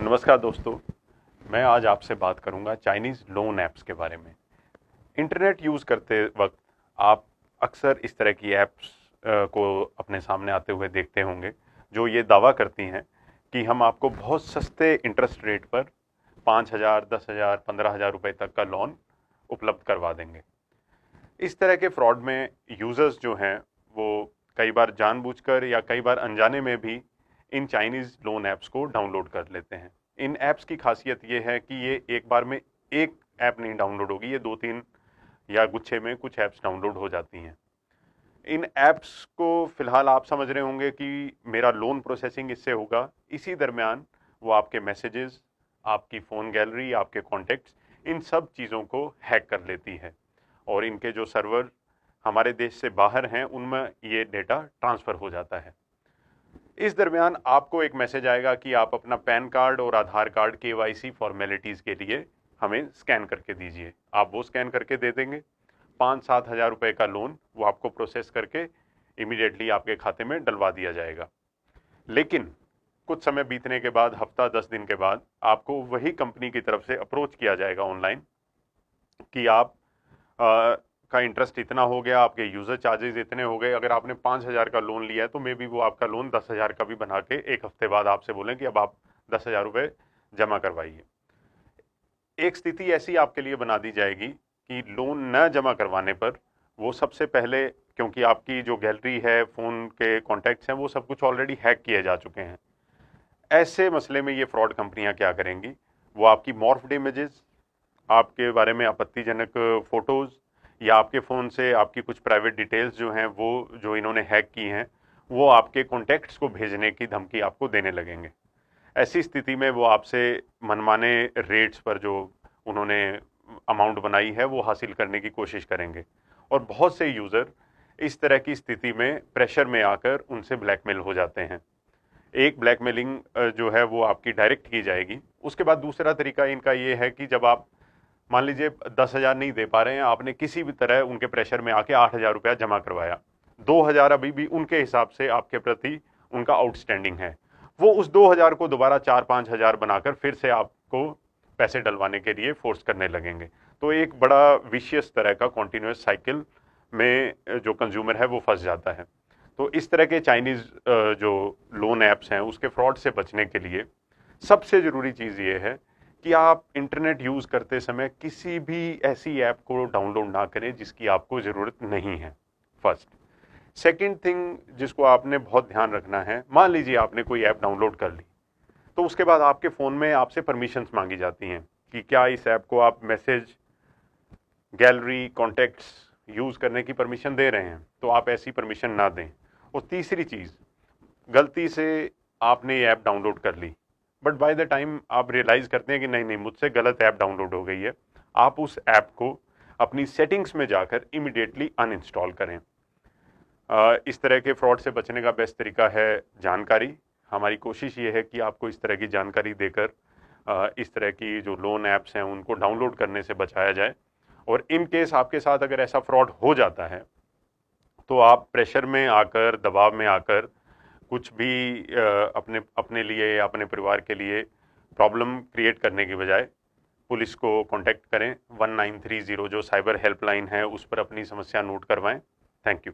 नमस्कार दोस्तों, मैं आज आपसे बात करूंगा चाइनीज़ लोन ऐप्स के बारे में। इंटरनेट यूज़ करते वक्त आप अक्सर इस तरह की ऐप्स को अपने सामने आते हुए देखते होंगे जो ये दावा करती हैं कि हम आपको बहुत सस्ते इंटरेस्ट रेट पर 5,000, 10,000, 15,000 रुपये तक का लोन उपलब्ध करवा देंगे। इस तरह के फ्रॉड में यूज़र्स जो हैं वो कई बार जानबूझकर या कई बार अनजाने में भी इन चाइनीज़ लोन ऐप्स को डाउनलोड कर लेते हैं। इन ऐप्स की खासियत ये है कि ये एक बार में एक ऐप नहीं डाउनलोड होगी, ये 2-3 या गुच्छे में कुछ ऐप्स डाउनलोड हो जाती हैं। इन ऐप्स को फिलहाल आप समझ रहे होंगे कि मेरा लोन प्रोसेसिंग इससे होगा। इसी दरमियान वो आपके मैसेजेस, आपकी फ़ोन गैलरी, आपके कॉन्टेक्ट्स, इन सब चीज़ों को हैक कर लेती है और इनके जो सर्वर हमारे देश से बाहर हैं उनमें ये डेटा ट्रांसफ़र हो जाता है। इस दरमियान आपको एक मैसेज आएगा कि आप अपना पैन कार्ड और आधार कार्ड KYC फॉर्मेलिटीज़ के लिए हमें स्कैन करके दीजिए। आप वो स्कैन करके दे देंगे, 5-7 हज़ार रुपये का लोन वो आपको प्रोसेस करके इमीडिएटली आपके खाते में डलवा दिया जाएगा। लेकिन कुछ समय बीतने के बाद, हफ्ता 10 दिन के बाद, आपको वही कंपनी की तरफ से अप्रोच किया जाएगा ऑनलाइन कि आप का इंटरेस्ट इतना हो गया, आपके यूज़र चार्जेस इतने हो गए। अगर आपने 5,000 का लोन लिया है तो मे बी वो आपका लोन 10,000 का भी बना के एक हफ्ते बाद आपसे बोलें कि अब आप 10,000 रुपये जमा करवाइए। एक स्थिति ऐसी आपके लिए बना दी जाएगी कि लोन न जमा करवाने पर वो सबसे पहले, क्योंकि आपकी जो गैलरी है, फ़ोन के कॉन्टैक्ट्स हैं, वो सब कुछ ऑलरेडी हैक किए जा चुके हैं। ऐसे मसले में ये फ्रॉड कंपनियां क्या करेंगी, वो आपकी मॉर्फ्ड इमेजेस, आपके बारे में आपत्तिजनक फ़ोटोज़ या आपके फ़ोन से आपकी कुछ प्राइवेट डिटेल्स जो हैं वो जो इन्होंने हैक की हैं, वो आपके कॉन्टैक्ट्स को भेजने की धमकी आपको देने लगेंगे। ऐसी स्थिति में वो आपसे मनमाने रेट्स पर जो उन्होंने अमाउंट बनाई है वो हासिल करने की कोशिश करेंगे और बहुत से यूज़र इस तरह की स्थिति में प्रेशर में आकर उनसे ब्लैकमेल हो जाते हैं। एक ब्लैकमेलिंग जो है वो आपकी डायरेक्ट की जाएगी। उसके बाद दूसरा तरीका इनका ये है कि जब आप मान लीजिए 10,000 नहीं दे पा रहे हैं, आपने किसी भी तरह उनके प्रेशर में आके 8,000 रुपया जमा करवाया, 2,000 अभी भी उनके हिसाब से आपके प्रति उनका आउटस्टैंडिंग है। वो उस 2,000 को दोबारा 4-5 हज़ार बनाकर फिर से आपको पैसे डलवाने के लिए फोर्स करने लगेंगे। तो एक बड़ा विशियस तरह का कॉन्टिन्यूस साइकिल में जो कंज्यूमर है वो फंस जाता है। तो इस तरह के चाइनीज़ जो लोन ऐप्स हैं उसके फ्रॉड से बचने के लिए सबसे ज़रूरी चीज़ ये है कि आप इंटरनेट यूज़ करते समय किसी भी ऐसी ऐप को डाउनलोड ना करें जिसकी आपको ज़रूरत नहीं है, फर्स्ट। सेकंड थिंग जिसको आपने बहुत ध्यान रखना है, मान लीजिए आपने कोई ऐप डाउनलोड कर ली, तो उसके बाद आपके फ़ोन में आपसे परमिशंस मांगी जाती हैं कि क्या इस ऐप को आप मैसेज, गैलरी, कॉन्टैक्ट्स यूज़ करने की परमिशन दे रहे हैं, तो आप ऐसी परमिशन ना दें। और तीसरी चीज़, गलती से आपने ये ऐप डाउनलोड कर ली, बट बाय द टाइम आप रियलाइज़ करते हैं कि नहीं नहीं मुझसे गलत ऐप डाउनलोड हो गई है, आप उस ऐप को अपनी सेटिंग्स में जाकर इमिडिएटली अनइंस्टॉल करें। इस तरह के फ्रॉड से बचने का बेस्ट तरीका है जानकारी। हमारी कोशिश ये है कि आपको इस तरह की जानकारी देकर इस तरह की जो लोन ऐप्स हैं उनको डाउनलोड करने से बचाया जाए। और इन केस आपके साथ अगर ऐसा फ्रॉड हो जाता है तो आप प्रेशर में आकर, दबाव में आकर कुछ भी अपने अपने लिए या अपने परिवार के लिए प्रॉब्लम क्रिएट करने की बजाय पुलिस को कांटेक्ट करें। 1930 जो साइबर हेल्पलाइन है उस पर अपनी समस्या नोट करवाएं। Thank you.